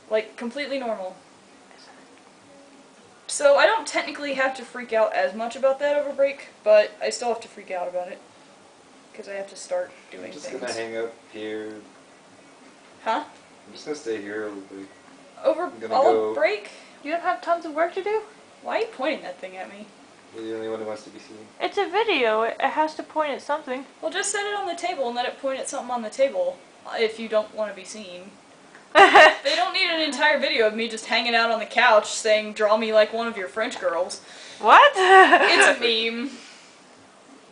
Like, completely normal. So I don't technically have to freak out as much about that over break, but I still have to freak out about it. Because I have to start doing things. I'm just gonna hang up here. Huh? I'm just gonna stay here. Over all of break? You don't have tons of work to do? Why are you pointing that thing at me? You're the only one who wants to be seen. It's a video. It has to point at something. Well, just set it on the table and let it point at something on the table, if you don't want to be seen. They don't need an entire video of me just hanging out on the couch saying, draw me like one of your French girls. What? It's a meme.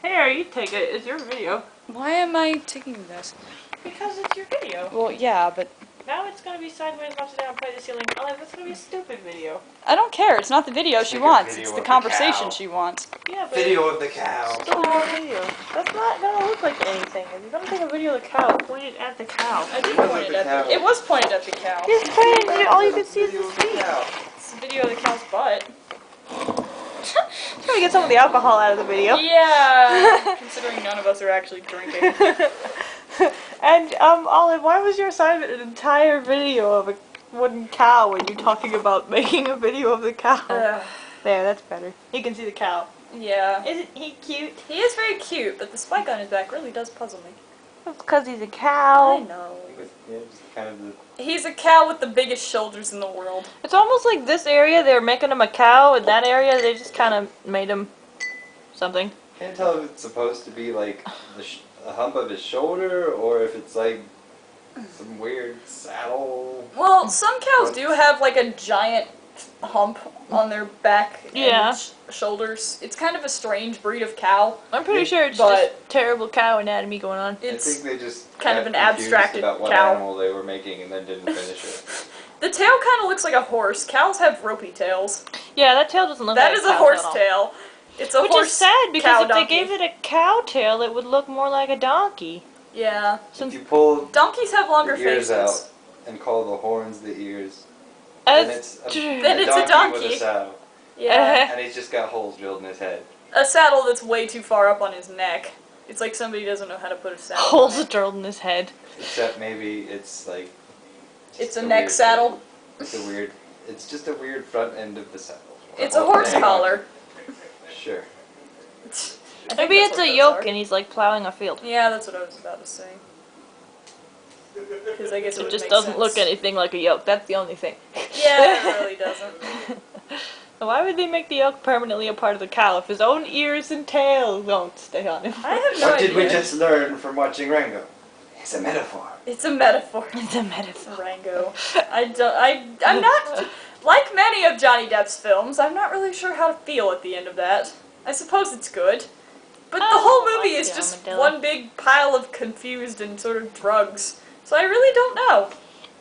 Here, you take it. It's your video. Why am I taking this? Because it's your video. Well, yeah, but... Now it's gonna be sideways, upside down, play the ceiling. Oh, that's gonna be a stupid video. I don't care. It's not the video she wants. It's the conversation she wants. Yeah, but Video of the cow. still a video. That's not gonna look like anything. If you're gonna take a video of the cow, point it at the cow. I did point it at the... It was pointed at the cow. Just point it, all you can see is the feet. It's a video of the cow's butt. Trying to get some of the alcohol out of the video. Yeah, considering none of us are actually drinking. And, Olive, why was your assignment an entire video of a wooden cow when you're talking about making a video of the cow? There, that's better. You can see the cow. Yeah. Isn't he cute? He is very cute, but the spike on his back really does puzzle me. That's because he's a cow. I know. Yeah, just kind of the... He's a cow with the biggest shoulders in the world. It's almost like this area, they were making him a cow, and that area, they just kind of made him something. Can't tell if it's supposed to be like a hump of his shoulder or if it's like some weird saddle. Well, some cows do have like a giant hump on their back and shoulders. It's kind of a strange breed of cow. I'm pretty sure it's just terrible cow anatomy going on. It's I think they just kind of an confused abstracted about what cow. animal they were making and then didn't finish it. The tail kind of looks like a horse. Cows have ropey tails. Yeah, that tail doesn't look That like is a horse tail. It's a Which horse is sad, because cow if donkey. they gave it a cow tail, it would look more like a donkey. Yeah. If you pull Donkeys have longer the ears faces. out and call the horns the ears, Then Then it's a donkey. with a saddle. Yeah. And he's just got holes drilled in his head. A saddle that's way too far up on his neck. It's like somebody doesn't know how to put a saddle Holes on it. drilled in his head. Except maybe it's like... It's a neck saddle. It's a weird... It's just a weird front end of the saddle. It's a horse collar. Sure. Maybe it's a yoke and he's like plowing a field. Yeah, that's what I was about to say. Because I guess it It would just make doesn't sense. look anything like a yoke. That's the only thing. Yeah, it really doesn't. Why would they make the yoke permanently a part of the cow if his own ears and tail don't stay on him? I have no What idea. did we just learn from watching Rango? It's a metaphor. It's a metaphor. It's a metaphor. Rango. I'm not, like many of Johnny Depp's films, I'm not really sure how to feel at the end of that. I suppose it's good. But the whole movie is just one big pile of confused and sort of drugs. So I really don't know.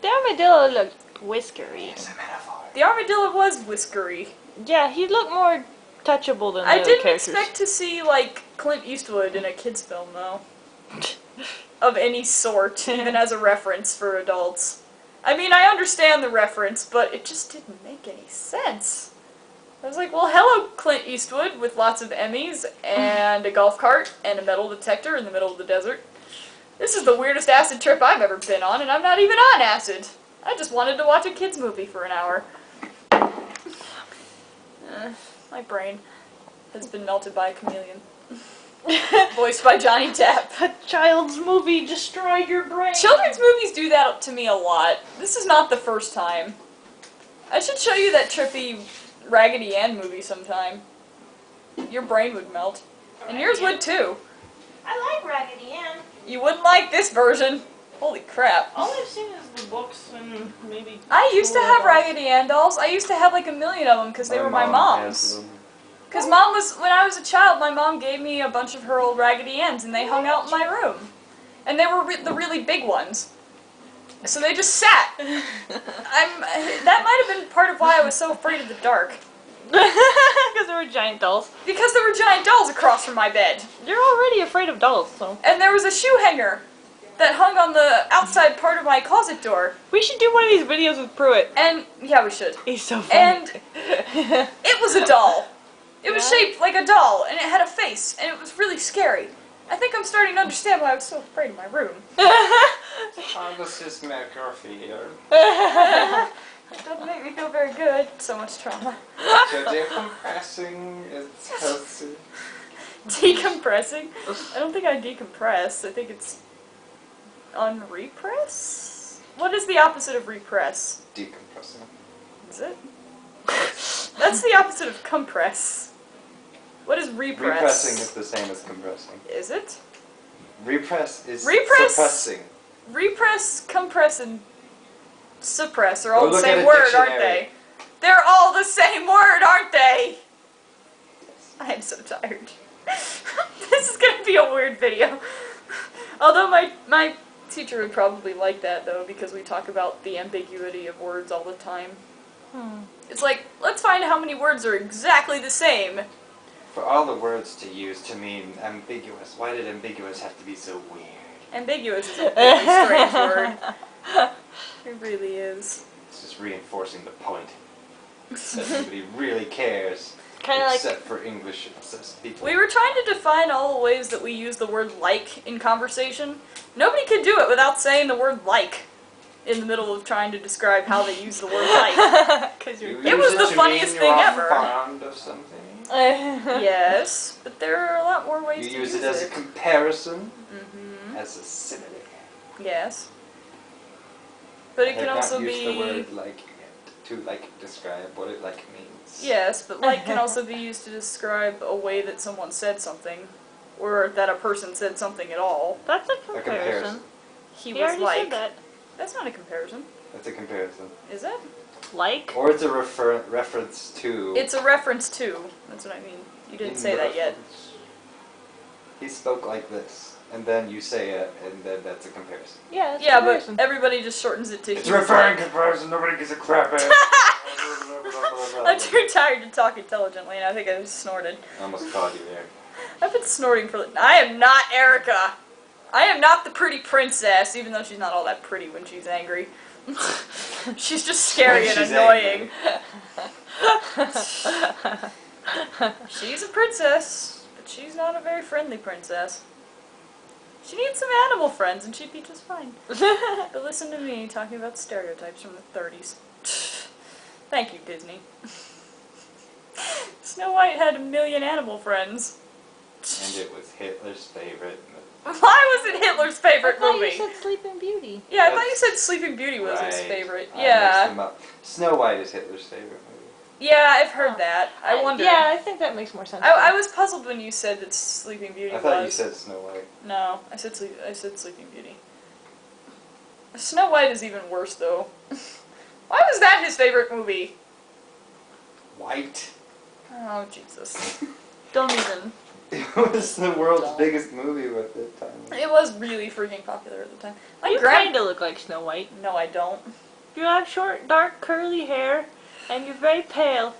The armadillo looked whiskery. It's a metaphor. The armadillo was whiskery. Yeah, he looked more touchable than the I other didn't characters. expect to see, like, Clint Eastwood in a kid's film, though. Of any sort, even as a reference for adults. I mean, I understand the reference, but it just didn't make any sense. I was like, well, hello, Clint Eastwood, with lots of Emmys, and a golf cart, and a metal detector in the middle of the desert. This is the weirdest acid trip I've ever been on, and I'm not even on acid. I just wanted to watch a kid's movie for an hour. My brain has been melted by a chameleon. Voiced by Johnny Depp. A child's movie destroyed your brain. Children's movies do that to me a lot. This is not the first time. I should show you that trippy Raggedy Ann movie sometime. Your brain would melt. And yours would too. I like Raggedy Ann. You wouldn't like this version. Holy crap. All I've seen is the books and maybe... I used to have Raggedy Ann dolls. I used to have like 1,000,000 of them because they were my mom's. Because Mom was, when I was a child, my mom gave me a bunch of her old Raggedy Anns and they hung out in my room. And they were the really big ones. So they just sat. That might have been part of why I was so afraid of the dark. Because there were giant dolls. Because there were giant dolls across from my bed. You're already afraid of dolls, so... And there was a shoe hanger that hung on the outside part of my closet door. We should do one of these videos with Pruitt. And, yeah, we should. He's so funny. And it was a doll. It was shaped like a doll, and it had a face, and it was really scary. I think I'm starting to understand why I was so afraid of my room. How does this make her feel? So much trauma. So decompressing is healthy. Decompressing? I don't think I decompress. I think it's unrepress? What is the opposite of repress? Decompressing. Is it? That's the opposite of compress. What is repress? Repressing is the same as compressing. Is it? Repress is Repress? suppressing. Repress, compress, and suppress are all Go the look same at a word, aren't dictionary. they? They're all the same word, aren't they? I am so tired. This is gonna be a weird video. Although my teacher would probably like that though, because we talk about the ambiguity of words all the time. It's like, let's find how many words are exactly the same. For all the words to use to mean ambiguous, why did ambiguous have to be so weird? Ambiguous is a really strange word. It really is. It's just reinforcing the point that nobody really cares, Kind of like except for English-obsessed people. We were trying to define all the ways that we use the word like in conversation. Nobody could do it without saying the word like in the middle of trying to describe how they use the word like. because You you're. It was use the to funniest mean thing you're ever. fond of something. Yes, but there are a lot more ways You to use use it as a comparison, Mm-hmm. as a simile. Yes. But I it can have also not used be... the word like yet to describe what it means. Yes, but like can also be used to describe a way that someone said something. Or that a person said something at all. That's a A comparison. comparison. He You was already like... said that. That's not a comparison. That's a comparison. Is it? Like. Or it's a reference to. It's a reference to. That's what I mean. You didn't say that yet. He spoke like this, and then you say it, and then that's a comparison. Yeah, it's a Yeah, comparison. but everybody just shortens it to It's he a was referring like. comparison. Nobody gives a crap. I'm too tired to talk intelligently, and I think I just snorted. I almost called you there. I've been snorting for. I am not Erica. I am not the pretty princess, even though she's not all that pretty when she's angry. She's just scary When and she's annoying. She's a princess, but she's not a very friendly princess. She needs some animal friends, and she'd be just fine. But listen to me talking about stereotypes from the 30s. Thank you, Disney. Snow White had 1 million animal friends. And it was Hitler's favorite. Why was it Hitler's favorite I thought movie? you said Sleeping Beauty. Yeah, I thought you said Sleeping Beauty was his Right. favorite. I mixed Yeah. them up. Snow White is Hitler's favorite movie. Yeah, I've heard that. I wondered. Yeah, I think that makes more sense. I was puzzled when you said that Sleeping Beauty I thought you was. said Snow White. No, I said Sleeping Beauty. Snow White is even worse, though. Why was that his favorite movie? White? Oh, Jesus. Don't even. It was the world's biggest movie at the time. It was really freaking popular at the time. My You kind of look like Snow White. No, I don't. You have short, dark, curly hair, and you're very pale.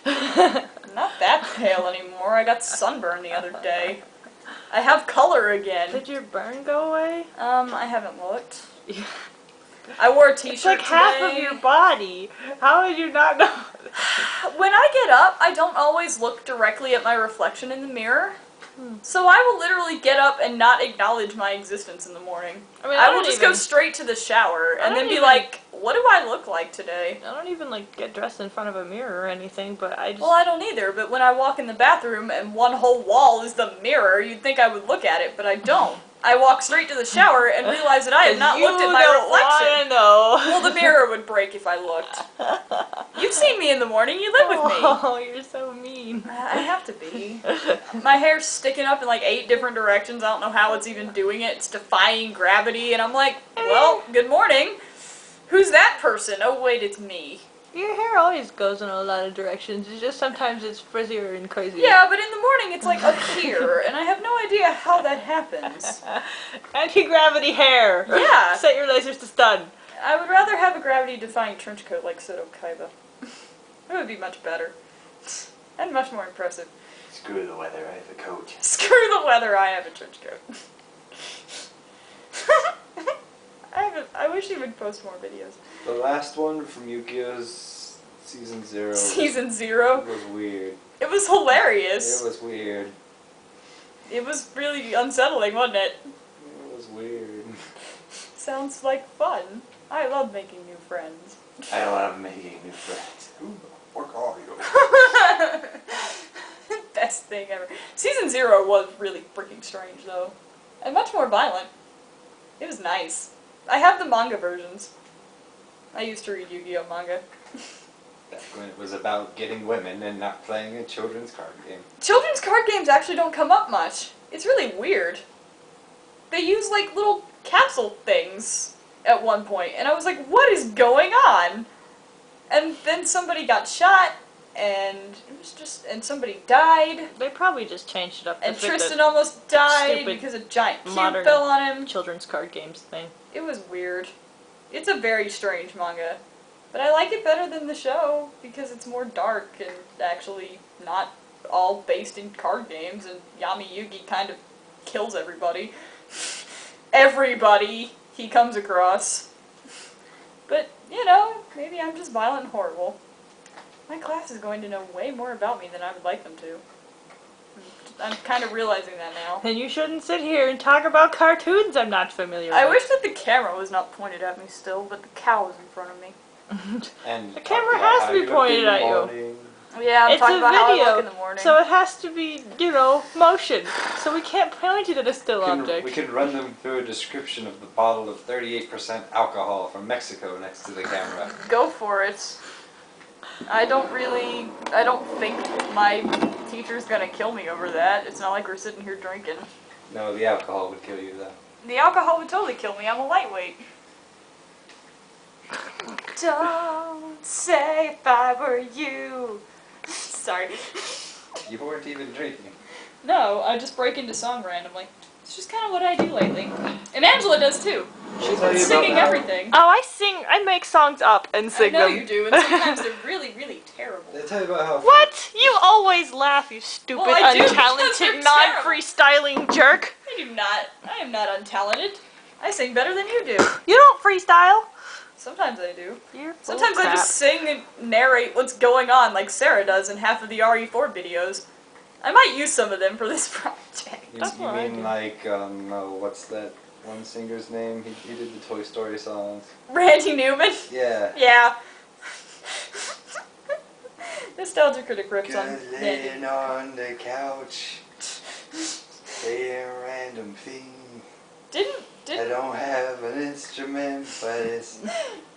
I'm not that pale anymore. I got sunburned the other day. I have color again. Did your burn go away? I haven't looked. I wore a t-shirt It's like today. half of your body. How would you not know? When I get up, I don't always look directly at my reflection in the mirror. So I will literally get up and not acknowledge my existence in the morning. I mean, I I will don't just go even- straight to the shower I and then don't be even- like, what do I look like today? I don't even like get dressed in front of a mirror or anything, but I just. Well, I don't either, but when I walk in the bathroom and one whole wall is the mirror, you'd think I would look at it, but I don't. I walk straight to the shower and realize that I have not looked at my reflection. I know. Well, the mirror would break if I looked. You've seen me in the morning, you live with me. Oh, you're so mean. I have to be. My hair's sticking up in like 8 different directions. I don't know how it's even doing it. It's defying gravity, and I'm like, well, good morning. Who's that person? Oh, wait, it's me. Your hair always goes in a lot of directions. It's just sometimes it's frizzier and crazier. Yeah, but in the morning it's like up here, and I have no idea how that happens. Anti-gravity hair. Yeah. Set your lasers to stun. I would rather have a gravity-defying trench coat like Soto Kaiba. It would be much better. And much more impressive. Screw the weather, I have a coat. Screw the weather, I have a trench coat. I wish he would post more videos. The last one from Yu-Gi-Oh's Season 0 Season 0. was weird. It was hilarious. It was weird. It was really unsettling, wasn't it? It was weird. Sounds like fun. I love making new friends. I love making new friends. Who the fuck are you? Best thing ever. Season 0 was really freaking strange, though. And much more violent. It was nice. I have the manga versions. I used to read Yu-Gi-Oh! Manga. Back when it was about getting women and not playing a children's card game. Children's card games actually don't come up much. It's really weird. They use, like, little capsule things at one point, and I was like, what is going on? And then somebody got shot, and it was just, and somebody died, They probably just changed it up. to and fit Tristan the almost died stupid because a giant cube modern fell on him. children's card games thing. It was weird. It's a very strange manga. But I like it better than the show because it's more dark and actually not all based in card games, and Yami Yugi kind of kills everybody. Everybody he comes across. But, you know, maybe I'm just violent and horrible. My class is going to know way more about me than I would like them to. I'm kind of realizing that now. Then you shouldn't sit here and talk about cartoons I'm not familiar I with. wish that the camera was not pointed at me still, but the cow is in front of me. And The camera has to be pointed at you. Yeah, I'm It's talking a about how I look video, in the morning. so it has to be, you know, motion. So we can't point it at a still We object. can run them through a description of the bottle of 38% alcohol from Mexico next to the camera. Go for it. I don't think my teacher's gonna kill me over that. It's not like we're sitting here drinking. No, the alcohol would kill you though. The alcohol would totally kill me. I'm a lightweight. Don't say if I were you. Sorry. You weren't even drinking. No, I just break into song randomly. It's just kind of what I do lately. And Angela does too. She's tell been you about singing that. everything. Oh, I make songs up and I sing know them. you do, and sometimes they're really, really terrible. Did I tell you about how... What? You always laugh, you stupid, Well, I do, because they're untalented, non-freestyling jerk. I do not. I am not untalented. I sing better than you do. You don't freestyle. Sometimes I do. You're full Sometimes of I crap. just sing and narrate what's going on like Sarah does in half of the RE4 videos. I might use some of them for this project. You, That's you what I mean do. like, oh, what's that one singer's name? He did the Toy Story songs. Randy Newman? Yeah. Yeah. Nostalgia Critic rips on Good Randy. laying on the couch, saying random thing. I Didn't don't have an instrument, but it's...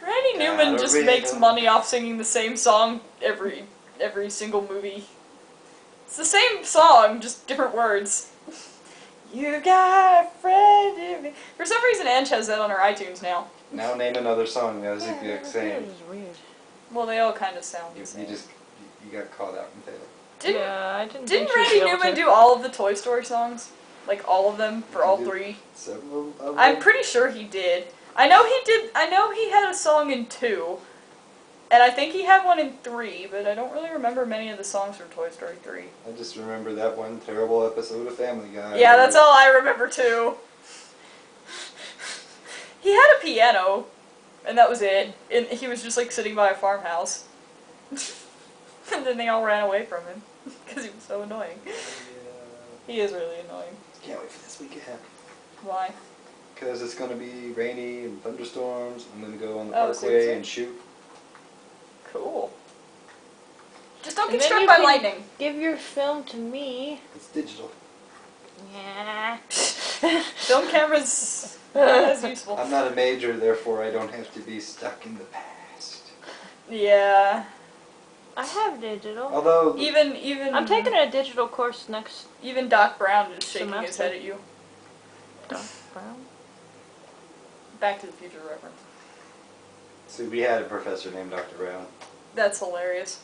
Randy Got Newman a just makes rhythm. money off singing the same song every single movie? It's the same song, just different words. You got a friend in me. For some reason, Ange has that on her iTunes now. Now name another song that was the exact That same. was weird. Well, they all kind of sound the You same. got caught out and failed. Didn't Yeah, I didn't Didn't think she'd Randy be able Newman to. do all of the Toy Story songs? Like all of them for all He did. three? Several of them? I'm pretty sure he did. I know he did. I know he had a song in 2, and I think he had one in 3, but I don't really remember many of the songs from Toy Story 3. I just remember that one terrible episode of Family Guy. Yeah, that's all I remember too. He had a piano, and that was it. And he was just like sitting by a farmhouse. And then they all ran away from him because he was so annoying. Yeah. He is really annoying. Can't wait for this weekend. Why? Because it's going to be rainy and thunderstorms. I'm going to go on the Oh, parkway seriously? and shoot. Cool. Just don't And get then struck you by can lightning. Give your film to me. It's digital. Yeah. Film cameras not as useful. I'm not a major, therefore I don't have to be stuck in the past. Yeah. I have digital. Although, Even I'm taking a digital course next even Doc Brown is shaking his semester. head at you. Doc Brown. Back to the Future reference. see, we had a professor named Dr. Brown. That's hilarious.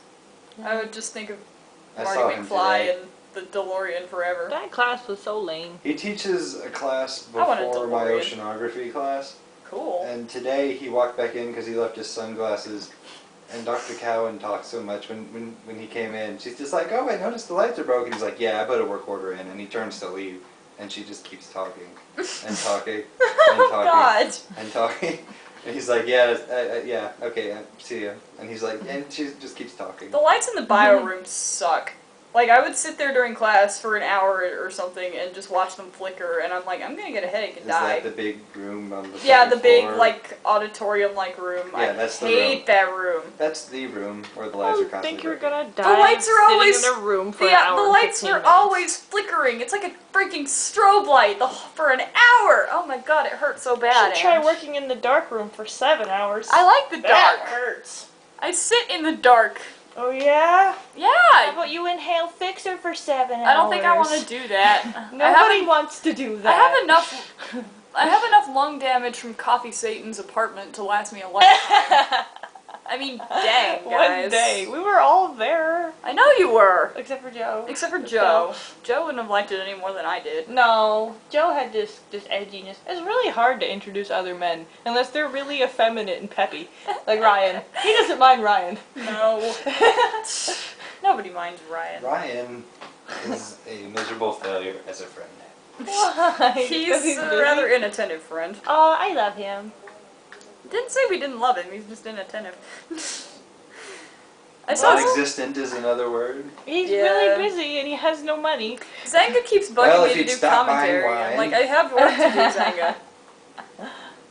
I would just think of I Marty saw him McFly today. and the DeLorean forever. That class was so lame. He teaches a class I want a before my DeLorean. oceanography class. Cool. And today he walked back in because he left his sunglasses. And Dr. Cowan talked so much when he came in. She's just like, oh, I noticed the lights are broken. He's like, yeah, I put a work order in. And he turns to leave. And she just keeps talking and talking and Oh talking God. and talking. And he's like, yeah, yeah, okay, see ya. And he's like, and she just keeps talking. The lights in the bio room suck. Like, I would sit there during class for an hour or something and just watch them flicker, and I'm like, I'm gonna get a headache and Is die. that the big room on the Yeah, the second big, floor? like, auditorium-like room. Yeah, I that's the hate room. that room. That's the room where the I lights are don't constantly think you're breaking. gonna die. The lights are always sitting in a room for an yeah, hour the and lights 15 are minutes. always flickering. It's like a freaking strobe light for an hour. Oh my god, it hurts so You bad. should try Ange. working in the dark room for 7 hours. I like the That dark. hurts. I sit in the dark. Oh yeah? How Yeah. about you inhale Fixer for 7 hours? I don't think I want to do that. Nobody wants to do that. I have enough. I have enough lung damage from Coffee Satan's apartment to last me a lifetime. I mean, dang, guys. One day. We were all there. I know you were. Except for Joe. Except for Joe. Joe wouldn't have liked it any more than I did. No. Joe had this edginess. It's really hard to introduce other men. Unless they're really effeminate and peppy. Like Ryan. He doesn't mind Ryan. No. Nobody minds Ryan. Ryan is a miserable failure as a friend. Why? He's Because a busy? rather inattentive friend. Oh, I love him. Didn't say we didn't love him, he's just inattentive. I saw Non-existent is another word. He's Yeah. really busy and he has no money. Zanga keeps bugging Well, if me to you'd do stop buying commentary. I'm wine. like, I have work to do, Zanga.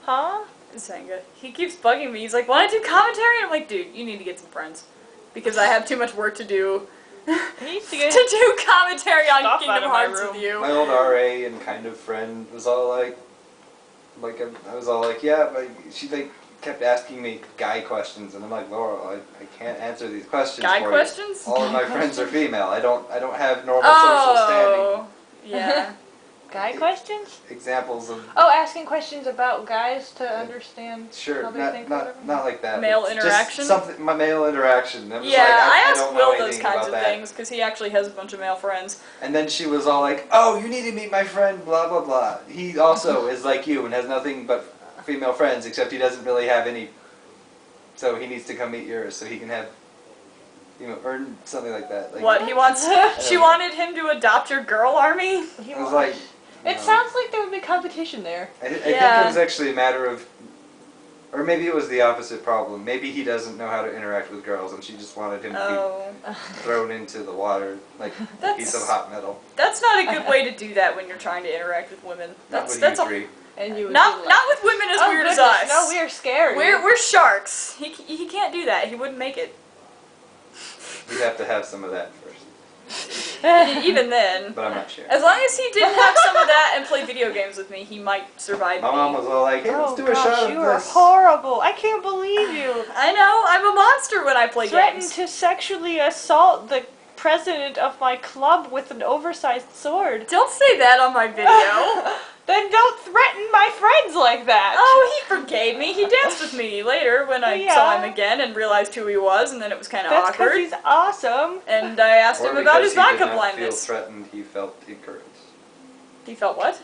Huh? Zanga. He keeps bugging me. He's like, wanna do commentary? And I'm like, dude, you need to get some friends. Because I have too much work to do. He needs to get to do commentary on Stop out Kingdom of my Hearts room. with you. My old RA and kind of friend was all like I was all like, yeah, but she like kept asking me guy questions, and I'm like, Laurel, I can't answer these questions Guy for questions? you. All of my friends are female. I don't have normal social Oh, yeah. guy questions? standing. Examples of Oh, asking questions about guys to understand sure, how they think or whatever? not like that. Male but interaction? Just something. My male interaction. I'm just Yeah, like, I I ask don't know Will those anything kinds about of that. things because he actually has a bunch of male friends. And then she was all like, "Oh, you need to meet my friend, blah blah blah. He also is like you and has nothing but female friends, except he doesn't really have any. So he needs to come meet yours, so he can have, or something like that." Like, What, he wants... She wanted him to adopt your girl army? He I was wants- like, It no. sounds like there would be competition there. I think Yeah. it was actually a matter of, or maybe it was the opposite problem. Maybe he doesn't know how to interact with girls, and she just wanted him to Oh. be thrown into the water like a piece of hot metal. That's not a good way to do that when you're trying to interact with women. Not That's with that's you a, three. And you would not be like, not with women as oh, weird as goodness, us. No, we are scary. We're sharks. He can't do that. He wouldn't make it. You'd have to have some of that first, Even then. but I'm not sure. As long as he didn't have some of that and play video games with me, he might survive My me. mom was all like, "Hey, let's Oh do a gosh, shot you of are this." horrible. I can't believe you. I know, I'm a monster when I play Threatened games. to sexually assault the president of my club with an oversized sword. Don't say that on my video. Then don't threaten my friends like that. Oh, he forgave me. He danced with me later when I saw him Yeah. again and realized who he was, and then it was kind of That's because awkward. he's awesome. And I asked Or him about because his he did vodka not blindness. feel threatened, he felt encouraged. He felt what?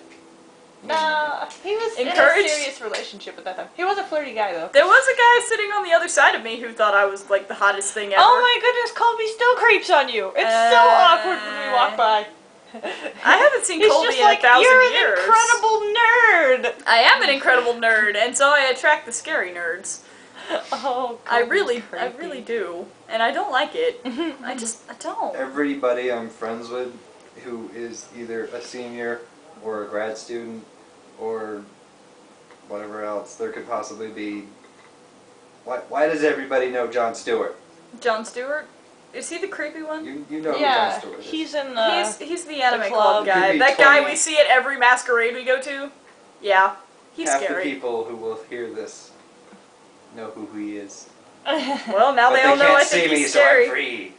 Nah, he was Encouraged? in a serious relationship at that time. He was a flirty guy though. There was a guy sitting on the other side of me who thought I was like the hottest thing ever. Oh my goodness, Colby still creeps on you. It's so awkward when we walk by. I haven't seen He's Colby just in like, 1,000 you're an years. incredible nerd. I am an incredible nerd, and so I attract the scary nerds. Oh, I Colby's really creepy. do, and I don't like it. I don't. Everybody I'm friends with who is either a senior or a grad student or whatever else there could possibly be. Why does everybody know Jon Stewart? Jon Stewart? Is he the creepy one? You know who Jon Yeah, Stewart is. he's in the. He's the anime the club club. guy. Could be That guy 20. we see at every masquerade we go to. Yeah, he's Half scary. the people who will hear this know who he is. Well, now But they all know I can't see think me, he's so I'm scary. free.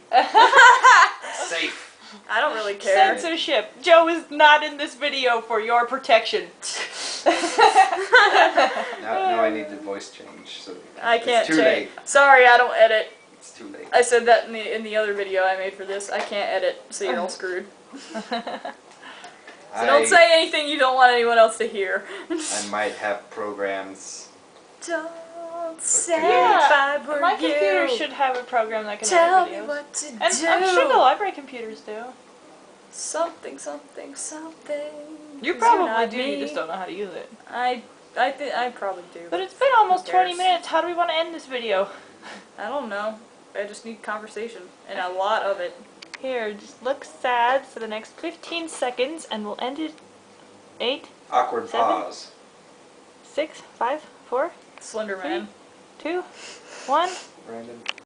Safe. I don't really care. Censorship. Joe is not in this video for your protection. Now I need to voice change. So I can't It's too change. late. Sorry, I don't edit. It's too late. I said that in the other video I made for this. I can't edit, so you're all screwed. So don't say anything you don't want anyone else to hear. I might have programs. Don't say Yeah, if I were my you. computer should have a program that can Tell edit me videos. what to And do. I'm sure the library computers do. Something, something, something. You 'Cause probably you're not do, me. you just don't know how to use it. I probably do. But it's been almost Who 20 cares? minutes. How do we want to end this video? I don't know. I just need conversation and a lot of it. Here, just look sad for the next 15 seconds and we'll end it. 8, Awkward 7, pause. 6, 5, 4, Slender 3, Man. 2, 1. Brandon.